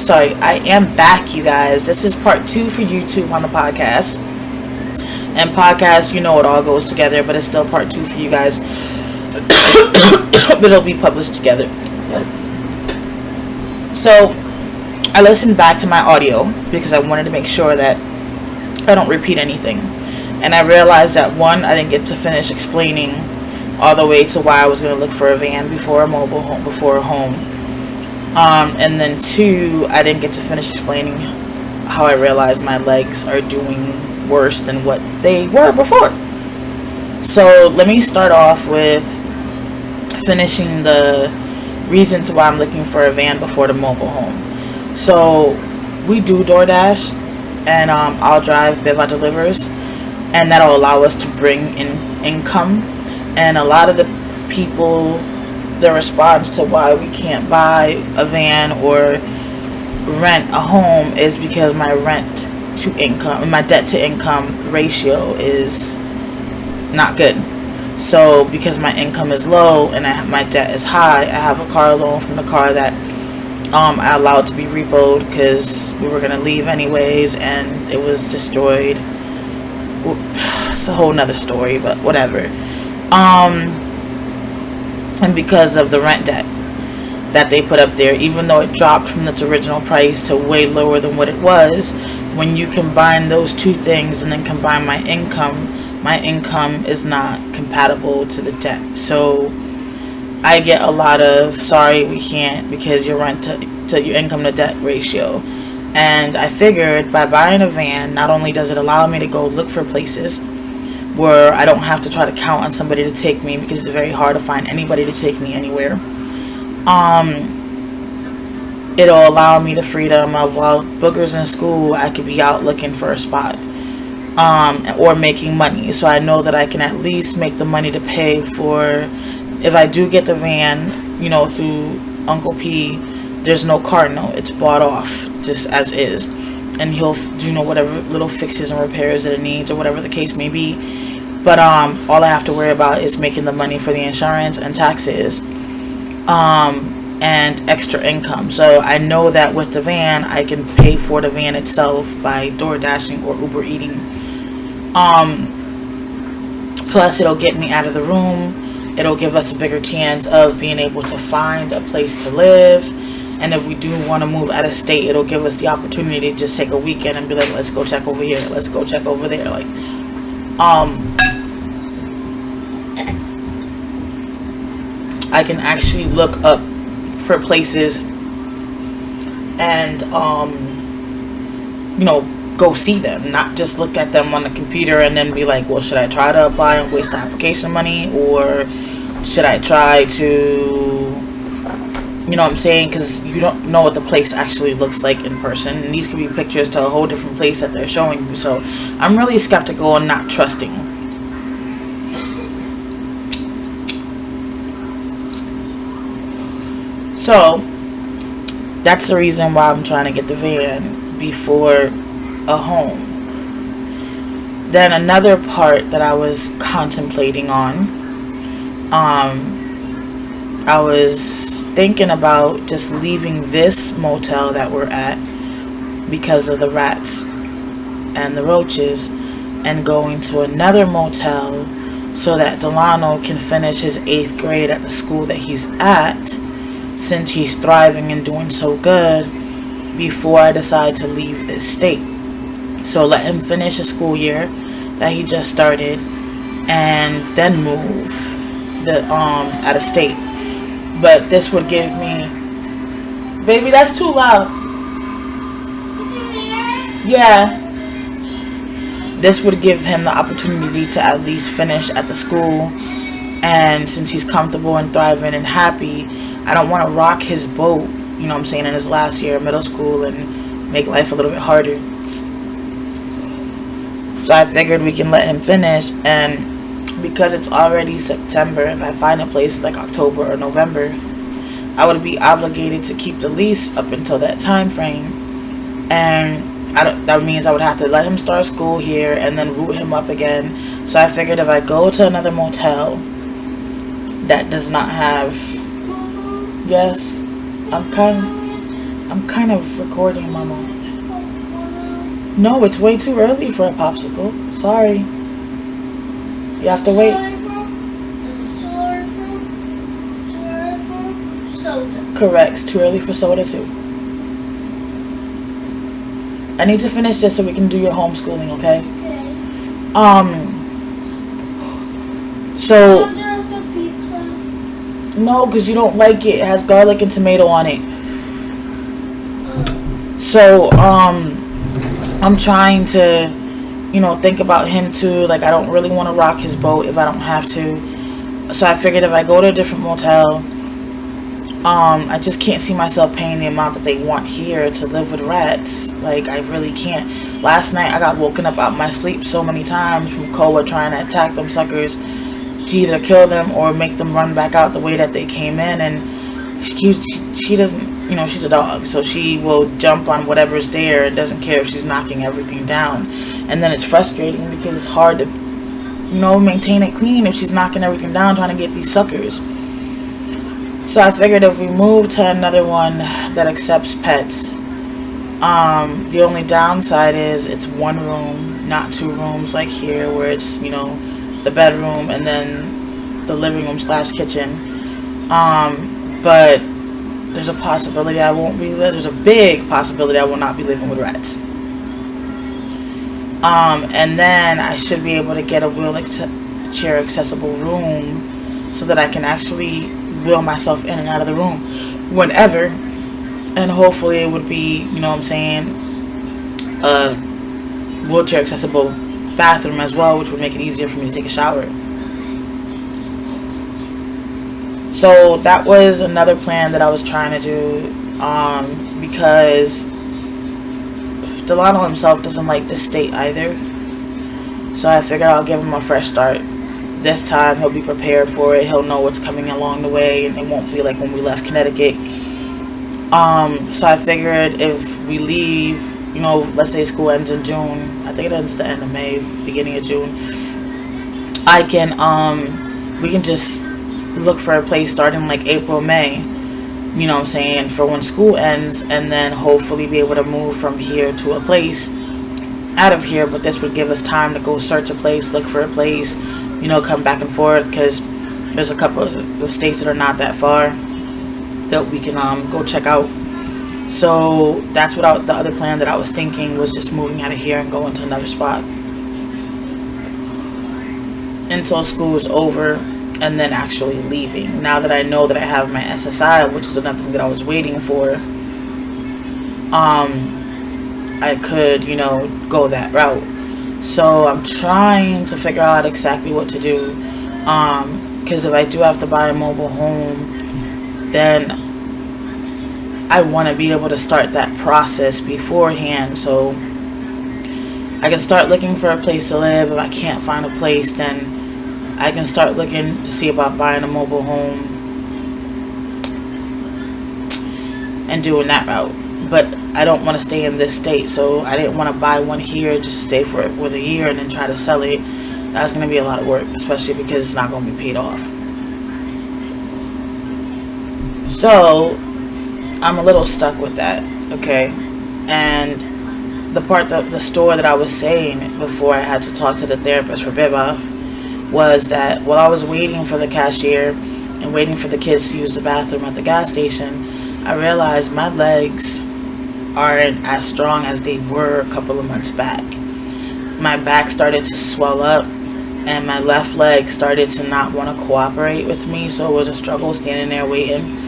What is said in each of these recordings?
sorry, I am back, you guys. This is part 2 for YouTube on the podcast. And podcast, you know, it all goes together, but it's still part 2 for you guys. But it'll be published together. So, I listened back to my audio because I wanted to make sure that I don't repeat anything. And I realized that 1, I didn't get to finish explaining all the way to why I was going to look for a van before a mobile home, before a home. And then 2, I didn't get to finish explaining how I realized my legs are doing worse than what they were before. So let me start off with finishing the reasons why I'm looking for a van before the mobile home. So we do DoorDash, and I'll drive, Biva delivers, and that'll allow us to bring in income. And a lot of the people, the response to why we can't buy a van or rent a home is because my debt to income ratio is not good. So because my income is low and my debt is high, I have a car loan from the car that I allowed to be repoed because we were going to leave anyways, and it was destroyed. It's a whole nother story, but whatever. And because of the rent debt that they put up there, even though it dropped from its original price to way lower than what it was, when you combine those two things and then combine my income is not compatible to the debt. So I get a lot of, sorry, we can't because your rent to your income to debt ratio. And I figured by buying a van, not only does it allow me to go look for places where I don't have to try to count on somebody to take me, because it's very hard to find anybody to take me anywhere. It'll allow me the freedom of, while Booger's in school, I could be out looking for a spot, or making money. So I know that I can at least make the money to pay for, if I do get the van, you know, through Uncle P, there's no car note. It's bought off just as is. And he'll do, you know, whatever little fixes and repairs that it needs, or whatever the case may be. But all I have to worry about is making the money for the insurance and taxes, and extra income. So I know that with the van, I can pay for the van itself by door dashing or Uber eating. Plus, it'll get me out of the room. It'll give us a bigger chance of being able to find a place to live. And if we do want to move out of state, it'll give us the opportunity to just take a weekend and be like, let's go check over here, let's go check over there. Like, I can actually look up for places and, you know, go see them, not just look at them on the computer and then be like, well, should I try to apply and waste the application money, or should I try to, you know what I'm saying? Because you don't know what the place actually looks like in person. And these could be pictures to a whole different place that they're showing you. So I'm really skeptical and not trusting. So that's the reason why I'm trying to get the van before a home. Then another part that I was contemplating on, I was thinking about just leaving this motel that we're at because of the rats and the roaches, and going to another motel so that Delano can finish his 8th grade at the school that he's at, since he's thriving and doing so good, before I decide to leave this state. So let him finish the school year that he just started and then move out of state. But this would give me, baby, that's too loud. Yeah. This would give him the opportunity to at least finish at the school, and since he's comfortable and thriving and happy, I don't want to rock his boat, you know what I'm saying, in his last year of middle school and make life a little bit harder. So I figured we can let him finish, and because it's already September, if I find a place like October or November, I would be obligated to keep the lease up until that time frame, and that means I would have to let him start school here and then root him up again. So I figured if I go to another motel that does not have, yes, I'm coming. I'm kind of recording, Mama. No, it's way too early for a popsicle. Sorry. You have to wait. Soda. Correct. It's too early for soda too. I need to finish this so we can do your homeschooling, okay? Okay. So There's a pizza. no, because you don't like it. It has garlic and tomato on it. So I'm trying to, think about him too. Like, I don't really want to rock his boat if I don't have to. So I figured if I go to a different motel, I just can't see myself paying the amount that they want here to live with rats. Like, I really can't. Last night I got woken up out my sleep so many times from Koa trying to attack them suckers to either kill them or make them run back out the way that they came in. And she doesn't, she's a dog, so she will jump on whatever's there and doesn't care if she's knocking everything down. And then it's frustrating because it's hard to, maintain it clean if she's knocking everything down trying to get these suckers. So I figured if we move to another one that accepts pets, the only downside is it's one room, not two rooms like here where it's, the bedroom and then the living room / kitchen. But there's a possibility there's a big possibility I will not be living with rats. And then I should be able to get a wheelchair accessible room so that I can actually wheel myself in and out of the room whenever. And hopefully it would be, a wheelchair accessible bathroom as well, which would make it easier for me to take a shower. So that was another plan that I was trying to do, because Delano himself doesn't like this state either. So I figured I'll give him a fresh start. This time he'll be prepared for it. He'll know what's coming along the way, and it won't be like when we left Connecticut. So I figured if we leave, let's say school ends in June. I think it ends at the end of May, beginning of June. We can just look for a place starting like April, May, for when school ends, and then hopefully be able to move from here to a place out of here. But this would give us time to go search a place, look for a place, come back and forth, because there's a couple of states that are not that far that we can go check out. So that's what the other plan that I was thinking was just moving out of here and going to another spot until school is over, and then actually leaving. Now that I know that I have my SSI, which is another thing that I was waiting for, I could, go that route. So I'm trying to figure out exactly what to do, because if I do have to buy a mobile home, then I want to be able to start that process beforehand, so I can start looking for a place to live. If I can't find a place, then I can start looking to see about buying a mobile home and doing that route. But I don't want to stay in this state, so I didn't want to buy one here just to stay for it with a year and then try to sell it. That's going to be a lot of work, especially because it's not going to be paid off. So I'm a little stuck with that, okay? And the store that I was saying before I had to talk to the therapist for Biba was that while I was waiting for the cashier and waiting for the kids to use the bathroom at the gas station, I realized my legs aren't as strong as they were a couple of months back. My back started to swell up, and my left leg started to not want to cooperate with me, so it was a struggle standing there waiting.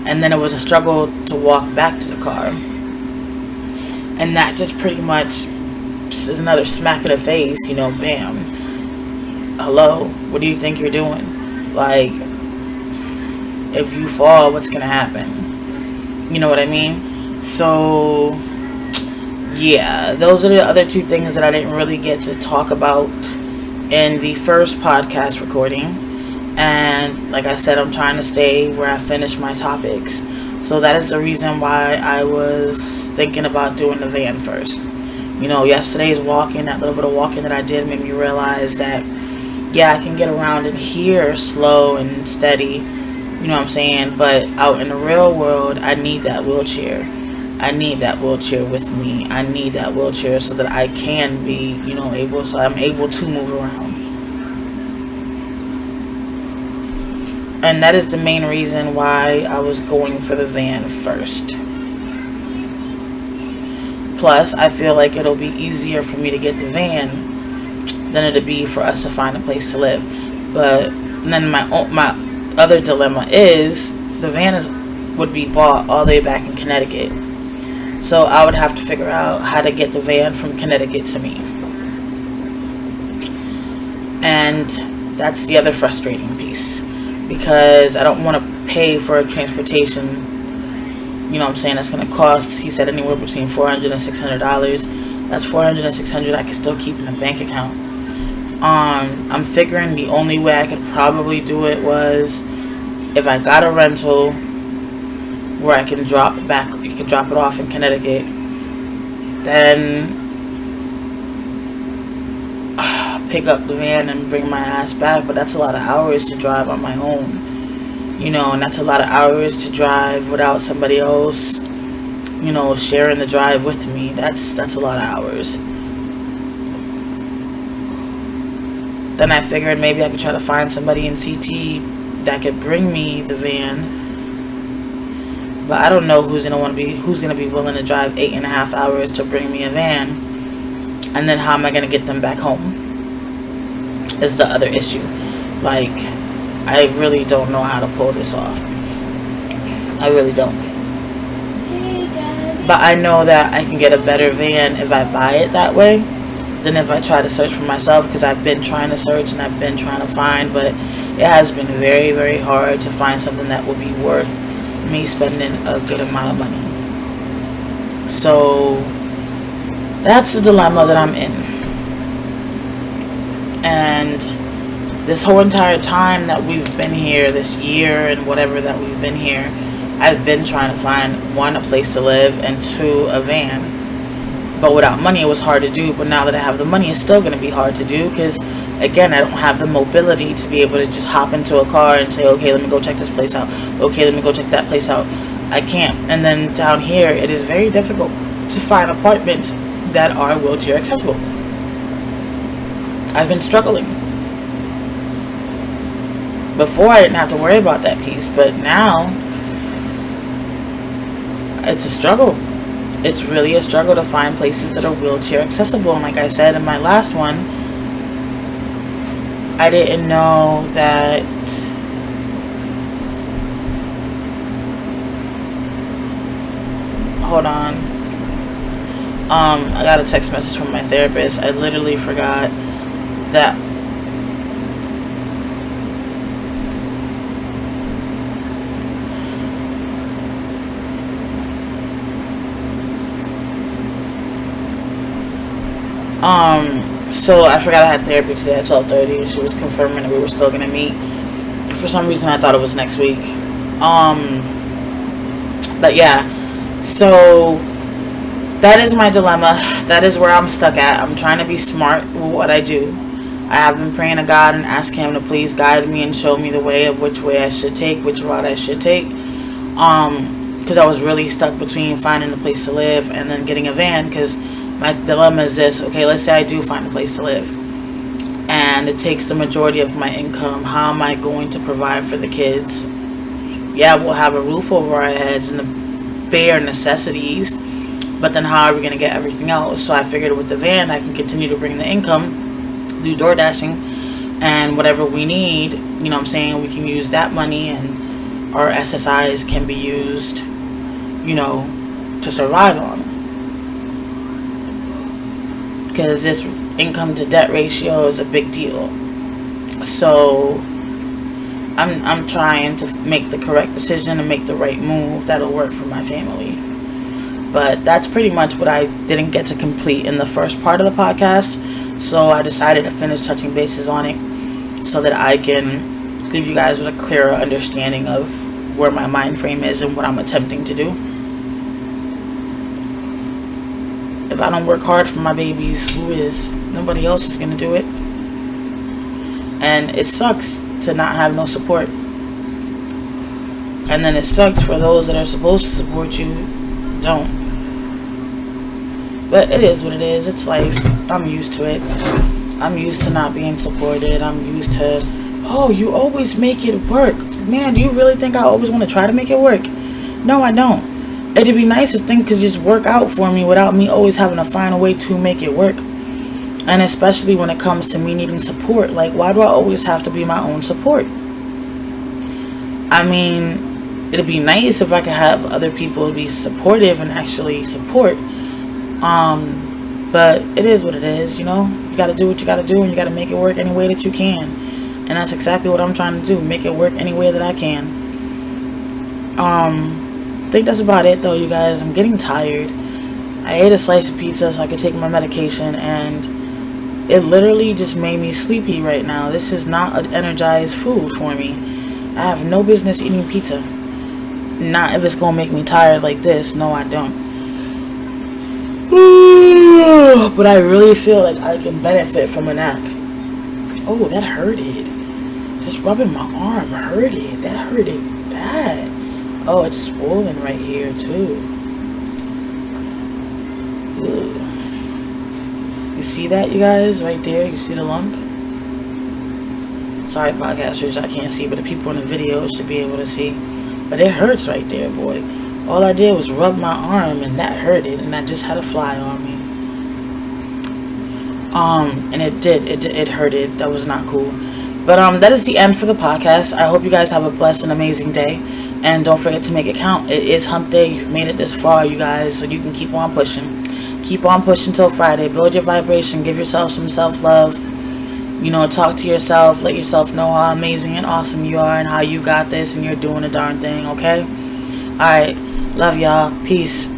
And then it was a struggle to walk back to the car. And that just pretty much is another smack in the face, bam. Hello, what do you think you're doing? Like, if you fall, what's gonna happen? You know what I mean? So, yeah, those are the other two things that I didn't really get to talk about in the first podcast recording. And like I said, I'm trying to stay where I finish my topics. So that is the reason why I was thinking about doing the van first. Yesterday's walking, that little bit of walking that I did made me realize that, yeah, I can get around in here slow and steady, but out in the real world, I need that wheelchair. I need that wheelchair with me. I need that wheelchair so that I can be, able, so I'm able to move around. And that is the main reason why I was going for the van first. Plus, I feel like it'll be easier for me to get the van than it'll be for us to find a place to live. But then my other dilemma is the van would be bought all the way back in Connecticut. So I would have to figure out how to get the van from Connecticut to me. And that's the other frustrating piece, because I don't want to pay for a transportation, that's going to cost, he said, anywhere between $400 and $600. That's $400 and $600 I can still keep in a bank account. I'm figuring the only way I could probably do it was if I got a rental where I can drop it off in Connecticut, then pick up the van and bring my ass back. But that's a lot of hours to drive on my own, and that's a lot of hours to drive without somebody else, sharing the drive with me. That's a lot of hours. Then I figured maybe I could try to find somebody in CT that could bring me the van. But I don't know who's gonna be willing to drive 8.5 hours to bring me a van, and then how am I gonna get them back home? Is the other issue. Like, I really don't know how to pull this off. I really don't. But I know that I can get a better van if I buy it that way than if I try to search for myself, because I've been trying to search and I've been trying to find, but it has been very, very hard to find something that will be worth me spending a good amount of money. So that's the dilemma that I'm in. And this whole entire time that we've been here, this year and whatever that we've been here, I've been trying to find, 1, a place to live, and 2, a van. But without money it was hard to do. But now that I have the money, it's still going to be hard to do, because again, I don't have the mobility to be able to just hop into a car and say, okay, let me go check this place out, okay, let me go check that place out. I can't. And then down here it is very difficult to find apartments that are wheelchair accessible. I've been struggling. Before I didn't have to worry about that piece, but now it's a struggle. It's really a struggle to find places that are wheelchair accessible. And like I said in my last one, I didn't know that hold on. I got a text message from my therapist. I literally forgot that so I forgot I had therapy today at 12:30, and she was confirming that we were still gonna meet. For some reason I thought it was next week. But yeah, so that is my dilemma. That is where I'm stuck at. I'm trying to be smart with what I do. I have been praying to God and asking him to please guide me and show me the way of which way I should take, which route I should take. Because I was really stuck between finding a place to live and then getting a van, because my dilemma is this. Okay, let's say I do find a place to live and it takes the majority of my income. How am I going to provide for the kids? Yeah, we'll have a roof over our heads and the bare necessities, but then how are we going to get everything else? So I figured with the van I can continue to bring the income, do door dashing, and whatever we need, we can use that money, and our SSIs can be used, to survive on. Because this income to debt ratio is a big deal. So I'm trying to make the correct decision and make the right move that'll work for my family. But that's pretty much what I didn't get to complete in the first part of the podcast. So I decided to finish touching bases on it so that I can leave you guys with a clearer understanding of where my mind frame is and what I'm attempting to do. If I don't work hard for my babies, who is? Nobody else is going to do it. And it sucks to not have no support. And then it sucks for those that are supposed to support you, don't. But it is what it is. It's life. I'm used to it. I'm used to not being supported. I'm used to, oh, you always make it work. Man, do you really think I always want to try to make it work? No, I don't. It'd be nice if things could just work out for me without me always having to find a way to make it work. And especially when it comes to me needing support. Like, why do I always have to be my own support? I mean, it'd be nice if I could have other people be supportive and actually support. But it is what it is, you know? You gotta do what you gotta do, and you gotta make it work any way that you can. And that's exactly what I'm trying to do. Make it work any way that I can. I think that's about it, though, you guys. I'm getting tired. I ate a slice of pizza so I could take my medication, and it literally just made me sleepy right now. This is not an energized food for me. I have no business eating pizza. Not if it's gonna make me tired like this. No, I don't. But I really feel like I can benefit from a nap. Oh, that hurted. Just rubbing my arm hurted. That hurted bad. Oh, it's swollen right here too. Ugh. You see that, you guys? Right there? You see the lump? Sorry, podcasters, I can't see, but the people in the video should be able to see. But it hurts right there, boy. All I did was rub my arm, and that hurted, and I just had a fly on me. And it hurted. That was not cool. But that is the end for the podcast. I hope you guys have a blessed and amazing day, and don't forget to make it count. It is hump day. You've made it this far, you guys, so you can keep on pushing. Keep on pushing till Friday. Build your vibration. Give yourself some self-love. You know, talk to yourself. Let yourself know how amazing and awesome you are and how you got this and you're doing a darn thing, okay? Alright. Love y'all. Peace.